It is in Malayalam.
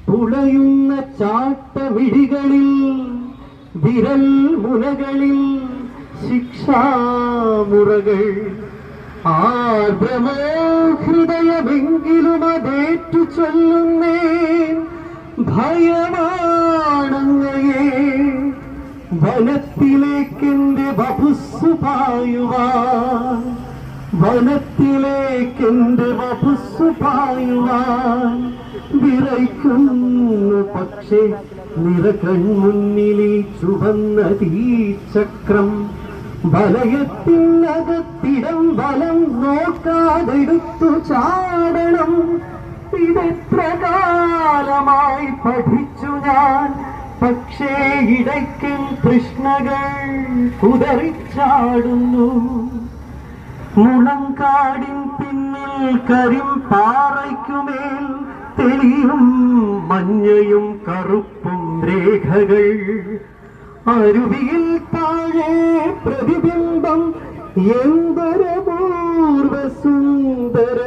തുളയുന്ന ചാട്ടമിഴികളിൽ വിരൽ മുനകളിൽ ശിക്ഷാമുറകൾ ആർദ്രമോ ഹൃദയമെങ്കിലും അതേറ്റു ചൊല്ലുന്നേ ഭയമാണങ്ങയെ വനത്തിലേക്കെന്റെ വപുസ്സു പായുവാൻ വനത്തിലേക്കെന്റെ വപുസ്സു പായുവാൻ വിറയ്ക്കുന്നു പക്ഷേ നിറകൺമുന്നിലെ ചുവന്ന തീച്ചക്രം വലയത്തിനകത്തിടം വലം നോക്കാതെടുത്തു ചാടണം ഇതെത്ര കാലമായി പഠിച്ചു ഞാൻ പക്ഷേ ഇടയ്ക്കൻ തൃഷ്ണകൾ കുതറിച്ചാടുന്നു മുളങ്കാടിൻ പിന്നിൽ കരിമ്പാറയ്ക്കുമേൽ തെളിയും മഞ്ഞയും കറുപ്പും രേഖകൾ അരുവിയിൽ താഴെ പ്രതിബിംബം എന്തൊരു പൂർവ്വസുന്ദര